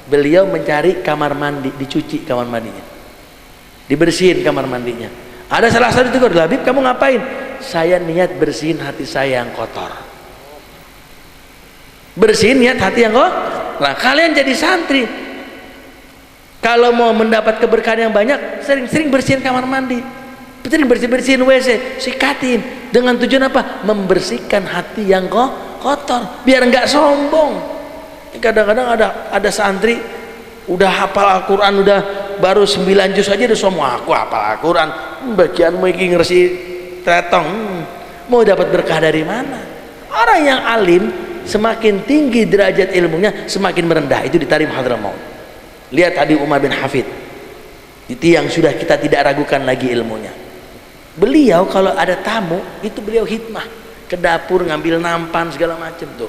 beliau mencari kamar mandi, dicuci kamar mandinya, dibersihin kamar mandinya. Ada salah satu itu, Habib kamu ngapain? Saya niat bersihin hati saya yang kotor. Bersihin niat hati yang kotor. Nah kalian jadi santri, Kalau mau mendapat keberkahan yang banyak, sering-sering bersihin kamar mandi, sering bersihin WC, sikatin. Dengan tujuan apa? Membersihkan hati yang kotor, biar nggak sombong. Kadang-kadang ada santri udah hafal Al-Quran, udah baru 9 juz aja udah sombong, aku hafal Al-Quran, bagianmu iki ngersi tretong. Mau dapat berkah dari mana? Orang yang alim semakin tinggi derajat ilmunya, semakin merendah itu di Tarim Hadramaut. Lihat tadi Umar bin Hafid, itu yang sudah kita tidak ragukan lagi ilmunya. Beliau kalau ada tamu itu beliau hikmah ke dapur, ngambil nampan segala macam tuh.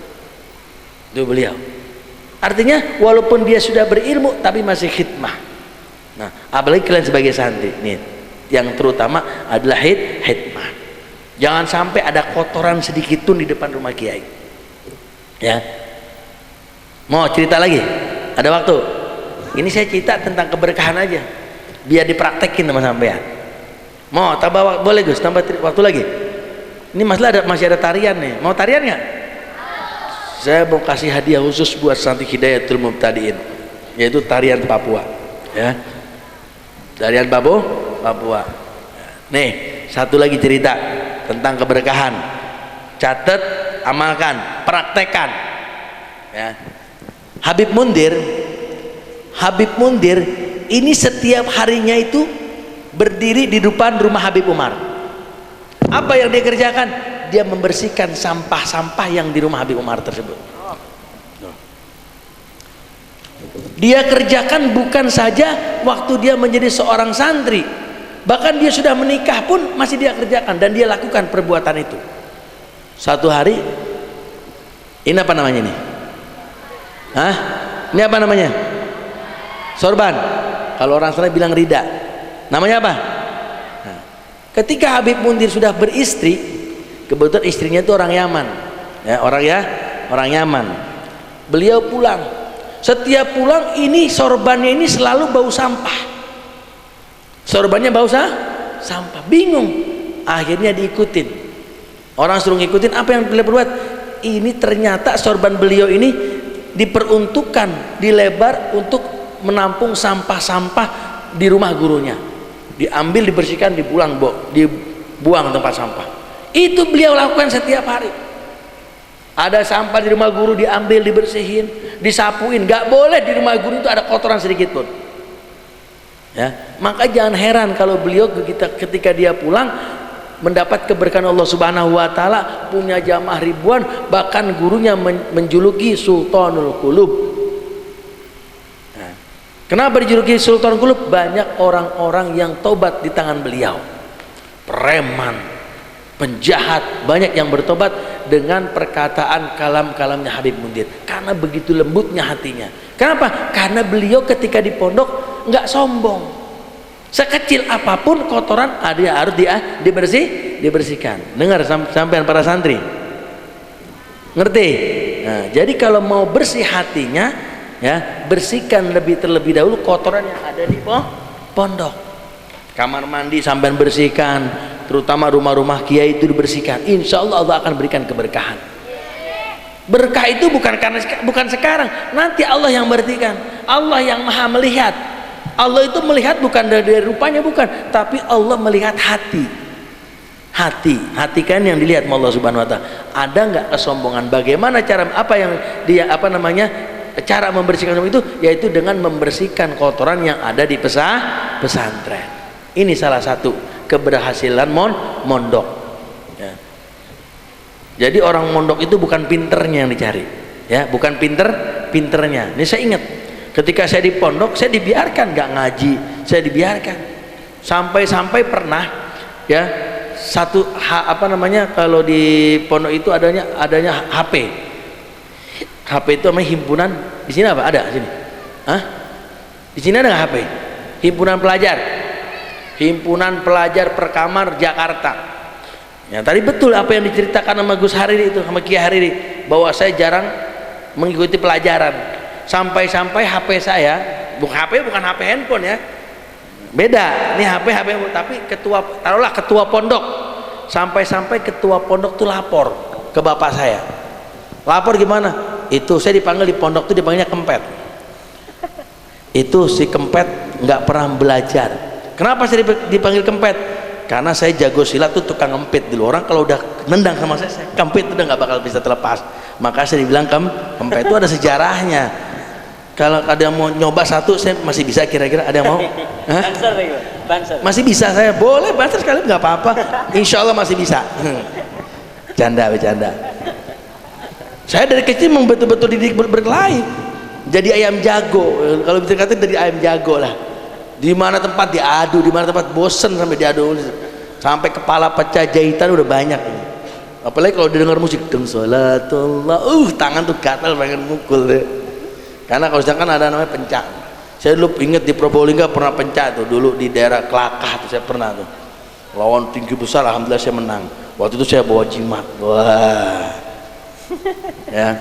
Itu beliau. Artinya walaupun dia sudah berilmu tapi masih khidmah. Nah, apalagi kalian sebagai santri nih, yang terutama adalah khidmah. Jangan sampai ada kotoran sedikit pun di depan rumah kiai. Ya. Mau cerita lagi? Ada waktu? Ini saya cerita tentang keberkahan aja, biar dipraktekin sama sampean. Mau tambah boleh Gus, tambah waktu lagi? Ini masalah masih ada tarian nih. Mau tarian nggak? Saya mau kasih hadiah khusus buat santri Hidayatul Mubtadiin, yaitu tarian Papua. Ya, tarian Papua. Nih, satu lagi cerita tentang keberkahan. Catat, amalkan, praktekkan. Ya. Habib Mundir ini setiap harinya itu berdiri di depan rumah Habib Umar. Apa yang dia kerjakan? Dia membersihkan sampah-sampah yang di rumah Habib Umar tersebut. Dia kerjakan bukan saja waktu dia menjadi seorang santri, bahkan dia sudah menikah pun masih dia kerjakan, dan dia lakukan perbuatan itu. Satu hari, ini apa namanya nih? Hah? Ini apa namanya? Sorban. Kalau orang sana bilang rida. Namanya apa? Nah, ketika Habib Mundir sudah beristri, kebetulan istrinya itu orang Yaman, ya, orang Yaman. Beliau pulang. Setiap pulang ini sorbannya ini selalu bau sampah. Sorbannya bau sampah. Bingung. Akhirnya diikutin. Orang suruh ngikutin, apa yang beliau buat? Ini ternyata sorban beliau ini diperuntukkan, dilebar untuk menampung sampah-sampah di rumah gurunya. Diambil, dibersihkan, dibuang tempat sampah. Itu beliau lakukan setiap hari. Ada sampah di rumah guru, diambil, dibersihin, disapuin. Gak boleh di rumah guru itu ada kotoran sedikit pun. Ya, maka jangan heran kalau beliau ketika dia pulang mendapat keberkahan Allah Subhanahu wa taala, punya jamaah ribuan, bahkan gurunya menjuluki Sultanul Qulub. Nah, kenapa dijuluki Sultanul Qulub? Banyak orang-orang yang tobat di tangan beliau. Preman, penjahat, banyak yang bertobat dengan perkataan kalam-kalamnya Habib Mundir, karena begitu lembutnya hatinya. Kenapa? Karena beliau ketika di pondok nggak sombong. Sekecil apapun kotoran harus dibersihkan. Dengar sampean para santri, ngerti? Nah, jadi kalau mau bersih hatinya, ya, bersihkan terlebih dahulu kotoran yang ada di pondok. Kamar mandi sampean bersihkan, terutama rumah-rumah kiai itu dibersihkan. Insya Allah Allah akan berikan keberkahan. Berkah itu bukan sekarang, nanti Allah yang bersihkan. Allah yang maha melihat. Allah itu melihat bukan dari rupanya, bukan, tapi Allah melihat hati kan yang dilihat Allah Subhanahu wa taala. Ada nggak kesombongan? Bagaimana cara cara membersihkan itu, yaitu dengan membersihkan kotoran yang ada di pesantren. Ini salah satu keberhasilan mondok, ya. Jadi orang mondok itu bukan pinternya yang dicari, ya, bukan pinternya. Ini saya ingat ketika saya di pondok, saya dibiarkan nggak ngaji, saya dibiarkan sampai pernah, ya, kalau di pondok itu adanya HP itu namanya himpunan. Di sini apa ada sini? Hah? Di sini ada nggak HP? Himpunan pelajar perkamar Jakarta. Ya, tadi betul apa yang diceritakan sama Gus Hariri itu, sama Kiai Hariri, bahwa saya jarang mengikuti pelajaran. Sampai HP saya, bukan HP handphone, ya. Beda. Ini HP, tapi ketua pondok. Sampai ketua pondok tuh lapor ke bapak saya. Lapor gimana? Itu saya dipanggil di pondok tuh dipanggilnya kempet. Itu si Kempet nggak pernah belajar. Kenapa saya dipanggil Kempet? Karena saya jago silat tuh tukang ngempit dulu. Orang kalau udah nendang sama saya kempit udah nggak bakal bisa terlepas. Maka saya dibilang Kempet. Itu ada sejarahnya. Kalau ada yang mau nyoba satu, saya masih bisa kira-kira. Ada yang mau? Banser, banser. Masih bisa saya. Boleh banser sekali nggak apa-apa. Insya Allah masih bisa. Bercanda. Saya dari kecil memang betul-betul dididik berkelahi. Jadi ayam jago. Kalau bisa kata dari ayam jago lah. Di mana tempat diadu, di mana tempat bosen sampai diadu, sampai kepala pecah, jahitan udah banyak. Apalagi kalau didengar musik, deng sholatullah, tangan tuh gatal pengen mukul deh. Karena kalau sedangkan ada namanya pencak. Saya dulu inget di Probolinggo pernah pencak tuh, dulu di daerah Kelakah tuh saya pernah tuh. Lawan tinggi besar, alhamdulillah saya menang. Waktu itu saya bawa jimat, wah, ya.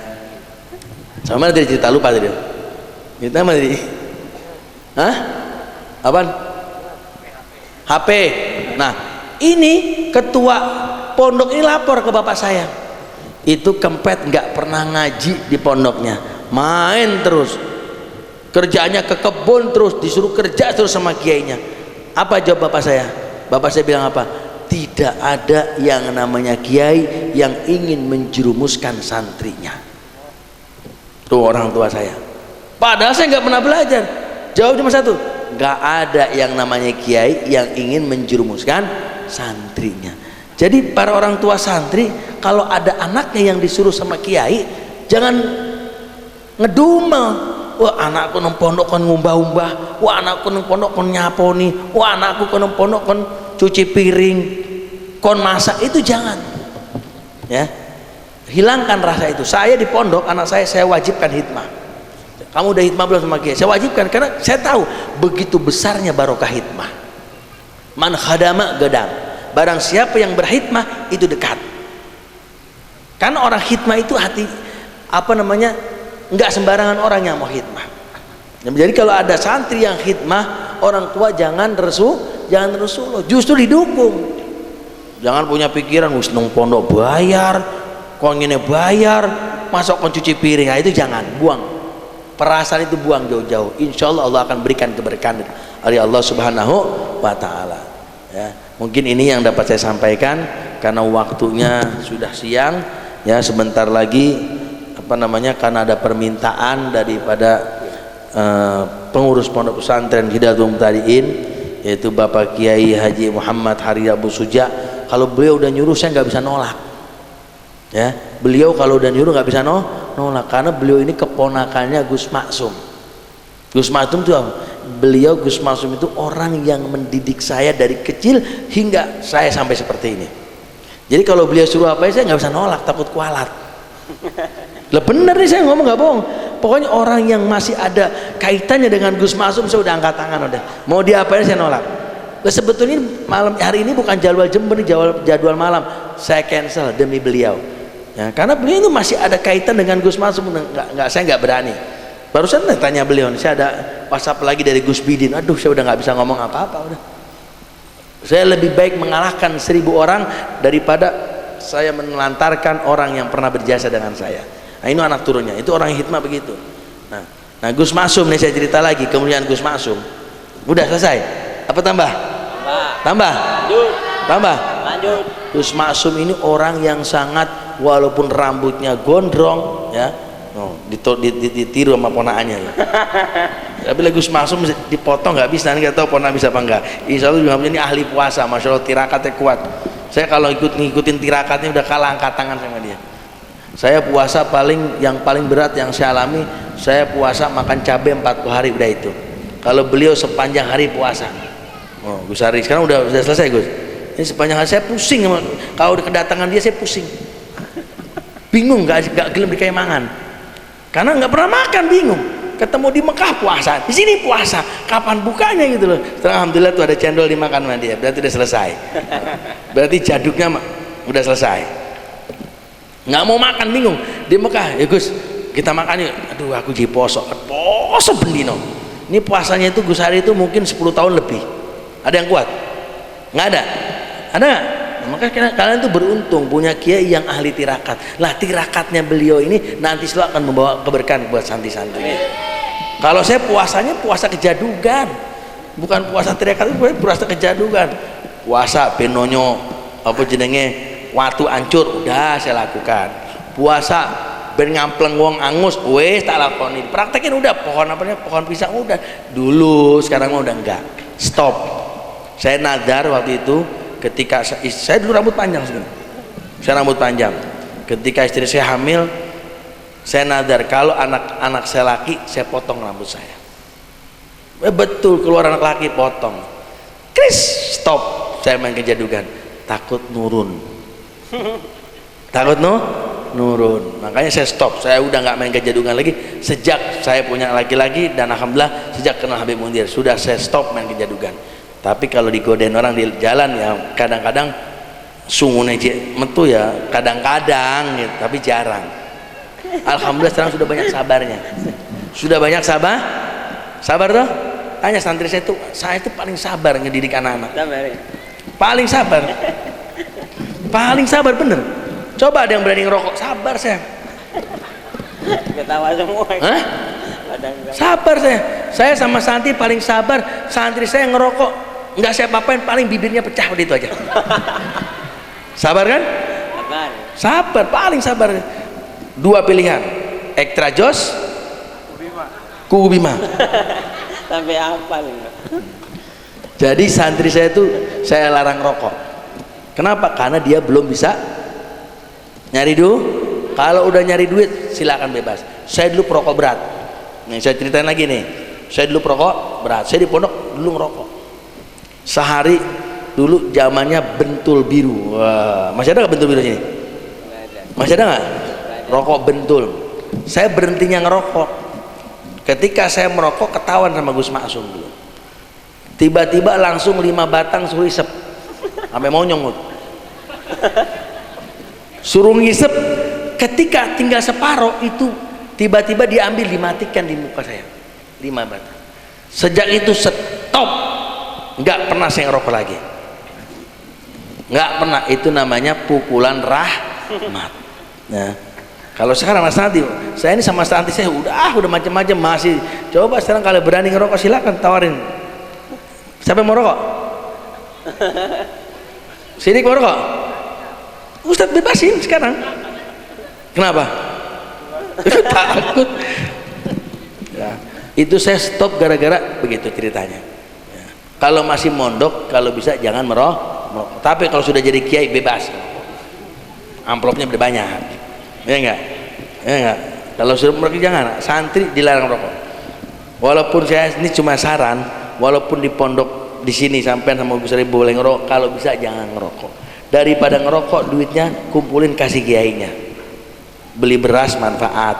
Sama dari cerita lupa tadi. Cerita mana tadi? Hah? Apaan? HP. Nah, ini ketua pondok ini lapor ke bapak saya. Itu Kempet nggak pernah ngaji di pondoknya, main terus. Kerjaannya ke kebun terus, disuruh kerja terus sama kiainya. Apa jawab bapak saya? Bapak saya bilang apa? Tidak ada yang namanya kiai yang ingin menjerumuskan santrinya. Tuh orang tua saya. Padahal saya nggak pernah belajar. Jawab cuma satu. Nggak ada yang namanya kiai yang ingin menjerumuskan santrinya. Jadi para orang tua santri kalau ada anaknya yang disuruh sama kiai, jangan ngedumel. Wah anakku nang pondok kon ngumbah-umbah, wah anakku nang pondok kon nyaponi, wah anakku kon nang pondok kon cuci piring, kon masak. Itu jangan, ya, hilangkan rasa itu. Saya di pondok anak saya wajibkan hikmah. Kamu udah hikmah belum sama kiai? Saya wajibkan karena saya tahu begitu besarnya barokah hikmah. Man khadama gadam. Barang siapa yang berhikmah itu dekat. Karena orang hikmah itu hati enggak sembarangan orang yang mau hikmah. Jadi kalau ada santri yang hikmah, orang tua jangan resu, justru didukung. Jangan punya pikiran wis nang pondok bayar, kon ngene bayar, masuk kon cuci piring. Nah, itu jangan, buang. Perasaan itu buang jauh-jauh. Insya Allah Allah akan berikan keberkahan dari Allah Subhanahu wa Ta'ala. Ya, mungkin ini yang dapat saya sampaikan karena waktunya sudah siang. Ya, sebentar lagi karena ada permintaan daripada pengurus pondok pesantren Hidayatul Muhtadin, yaitu Bapak Kiai Haji Muhammad Hari Abu Suja. Kalau beliau udah nyuruh saya nggak bisa nolak. Ya, beliau kalau udah nyuruh nggak bisa nolak karena beliau ini keponakannya Gus Maksum. Gus Maksum itu Gus Maksum itu orang yang mendidik saya dari kecil hingga saya sampai seperti ini. Jadi kalau beliau suruh apa saya nggak bisa nolak, takut kualat. Lah bener nih saya ngomong nggak bohong. Pokoknya orang yang masih ada kaitannya dengan Gus Maksum saya udah angkat tangan udah. Mau diapain saya nolak. Lah sebetulnya hari ini bukan jadwal Jember, jadwal malam. Saya cancel demi beliau. Ya, karena beliau itu masih ada kaitan dengan Gus Maksum, saya nggak berani. Barusan tanya beliau, saya ada WhatsApp lagi dari Gus Bidin. Aduh, saya udah nggak bisa ngomong apa-apa udah. Saya lebih baik mengalahkan 1000 orang daripada saya menelantarkan orang yang pernah berjasa dengan saya. Nah, ini anak turunnya, itu orang hikmah begitu. Nah Gus Maksum nih saya cerita lagi kemuliaan Gus Maksum. Udah selesai? Apa tambah? Tambah? Tambah? Lanjut. Gus Maksum ini orang yang sangat, walaupun rambutnya gondrong ya, ditiru sama ponakannya ya. Tapi Gus Maksum dipotong nggak bisa, nggak tahu ponak bisa apa enggak. Insya Allah juga ini ahli puasa, masya Allah tirakatnya kuat. Saya kalau ngikutin tirakatnya udah kalah angkat tangan sama dia. Saya puasa yang paling berat yang saya alami, saya puasa makan cabai 40 hari udah itu. Kalau beliau sepanjang hari puasa. Oh, Gus Hari sekarang udah selesai Gus. Ini sepanjang hari saya pusing, kalau kedatangan dia saya pusing, bingung, nggak gelem di Kaimangan karena nggak pernah makan, bingung. Ketemu di Mekah puasa, di sini puasa, kapan bukanya gitu loh. Setelah alhamdulillah tuh ada cendol dimakan sama dia, berarti udah selesai. Berarti jaduknya udah selesai. Nggak mau makan, bingung di Mekah. Ya Gus, kita makan yuk. Aduh, aku jadi poso bendino. Ini puasanya itu Gus Hari itu mungkin 10 tahun lebih. Ada yang kuat? Nggak ada. Ada nggak? Maka kalian tuh beruntung punya kiai yang ahli tirakat. Lah tirakatnya beliau ini nanti selalu akan membawa keberkahan buat santri-santri. Kalau saya puasanya puasa kejadugan, bukan puasa teriakan, puasa kejadugan. Puasa penonyo apa jenenge waktu ancur udah saya lakukan. Puasa ben ngampleng wong angus wes tak lakoni. Praktekin udah pohon apa namanya, pohon pisang udah dulu, sekarang udah enggak, stop. Saya nadar waktu itu ketika saya dulu rambut panjang segini, saya rambut panjang. Ketika istri saya hamil, saya nadar kalau anak saya laki saya potong rambut saya. Betul, keluar anak laki potong. Kris, stop. Saya main kejadugan, takut nurun. Takut nurun. Makanya saya stop. Saya udah nggak main kejadugan lagi sejak saya punya laki-laki, dan alhamdulillah sejak kenal Habib Mundir sudah saya stop main kejadugan. Tapi kalau digodain orang di jalan ya kadang-kadang sungune metu ya, kadang-kadang gitu, tapi jarang. Alhamdulillah sekarang sudah banyak sabarnya. Sudah banyak sabar toh? Tanya santri saya itu paling sabar ngedidik anak-anak. Paling sabar. Paling sabar bener. Coba ada yang berani ngerokok, sabar saya. Ketawa semua. Hah? Sabar saya. Saya sama santri paling sabar. Santri saya ngerokok, nggak saya papain, paling bibirnya pecah begitu aja. Sabar kan? Sabar, paling sabar. Dua pilihan, Extra Jos, Kuku Bima. Sampai hafal. Jadi santri saya itu saya larang rokok. Kenapa? Karena dia belum bisa nyari duit. Kalau udah nyari duit silakan bebas. Saya dulu perokok berat. Nih saya ceritain lagi nih. Saya dulu perokok berat. Saya di pondok dulu ngerokok. Sehari dulu zamannya bentul biru. Wah, masih ada nggak bentul biru sini? Masih ada nggak? Rokok bentul. Saya berhentinya ngerokok ketika saya merokok ketahuan sama Gus Maksum dulu. Tiba-tiba langsung 5 batang suruh isep sampai mau nyongut, suruh ngisep. Ketika tinggal separoh itu tiba-tiba diambil, dimatikan di muka saya 5 batang. Sejak itu stop, nggak pernah saya ngerokok lagi, nggak pernah. Itu namanya pukulan rahmat. Nah, kalau sekarang Mas Nanti, saya ini sama Nanti saya udah macam-macam masih. Coba sekarang kalau berani ngerokok silakan tawarin. Siapa yang mau rokok? Sini mau rokok? Ustadz bebasin sekarang. Kenapa? Takut. Ya, itu saya stop gara-gara begitu ceritanya. Ya. Kalau masih mondok, kalau bisa jangan merokok. Tapi kalau sudah jadi kiai bebas. Amplopnya udah banyak. Ya enggak? Ya enggak? Kalau sudah merokok jangan. Santri dilarang rokok. Walaupun saya ini cuma saran, walaupun di pondok di sini sampai sama Gus Ribu boleh ngerokok, kalau bisa jangan ngerokok. Daripada ngerokok duitnya kumpulin kasih kiainya, beli beras manfaat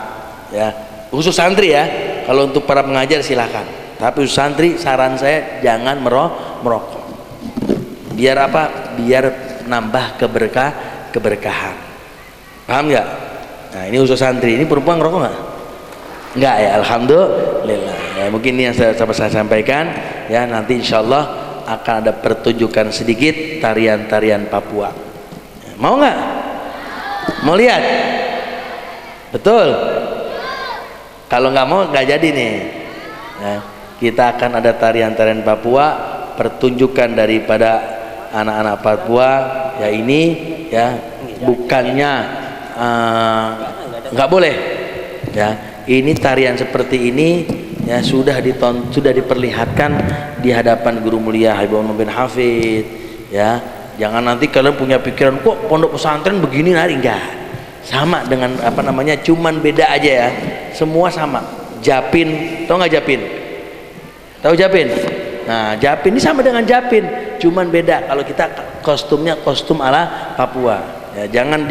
ya, khusus santri ya. Kalau untuk para pengajar silakan, tapi khusus santri saran saya jangan merokok. Biar apa? Biar nambah keberkahan. Paham nggak? Nah ini khusus santri. Ini perempuan ngerokok nggak? Enggak ya, alhamdulillah ya. Mungkin ini yang saya sampaikan ya. Nanti insyaallah akan ada pertunjukan sedikit tarian-tarian Papua ya, mau nggak? Mau lihat? Betul? Kalau nggak mau nggak jadi nih ya. Kita akan ada tarian-tarian Papua, pertunjukan daripada anak-anak Papua ya. Ini ya bukannya nggak boleh ya. Ini tarian seperti ini ya sudah diperlihatkan di hadapan guru mulia Habib Umar bin Hafid ya. Jangan nanti kalian punya pikiran kok pondok pesantren begini nari, enggak. Sama dengan apa namanya, cuman beda aja ya. Semua sama. Japin, tahu nggak Japin? Tahu Japin? Nah, Japin ini sama dengan Japin, cuman beda. Kalau kita kostumnya kostum ala Papua. Ya, jangan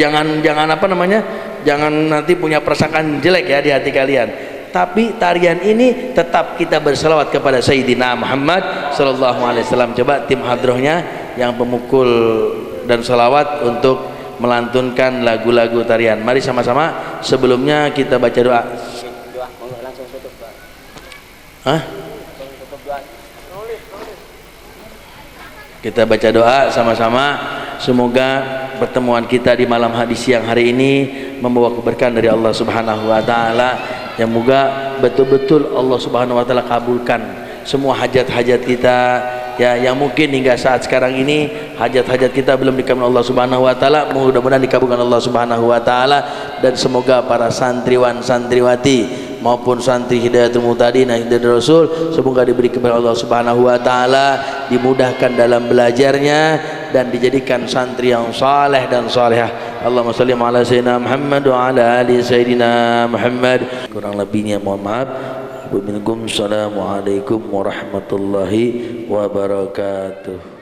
apa namanya? Jangan nanti punya prasangkaan jelek ya di hati kalian. Tapi tarian ini tetap kita berselawat kepada Sayyidina Muhammad sallallahu alaihi wasallam. Coba tim hadrohnya yang pemukul dan selawat untuk melantunkan lagu-lagu tarian. Mari sama-sama. Sebelumnya kita baca doa. Langsung tutup, Pak. Hah? Kita baca doa sama-sama. Semoga pertemuan kita di malam hadis siang hari ini membawa keberkahan dari Allah Subhanahu wa taala. Yang moga betul-betul Allah Subhanahu wa taala kabulkan semua hajat-hajat kita ya, yang mungkin hingga saat sekarang ini hajat-hajat kita belum dikabulkan Allah Subhanahu wa taala, mudah-mudahan dikabulkan Allah Subhanahu wa taala. Dan semoga para santriwan santriwati maupun santri Hidayatul Muhtadin dan Hidayatul Rasul semoga diberi kepada Allah Subhanahu wa taala, dimudahkan dalam belajarnya dan dijadikan santri yang saleh dan salihah. Allahumma shalli ala sayyidina Muhammad wa ala ali sayyidina Muhammad. Kurang lebihnya mohon maaf. Assalamualaikum warahmatullahi wabarakatuh.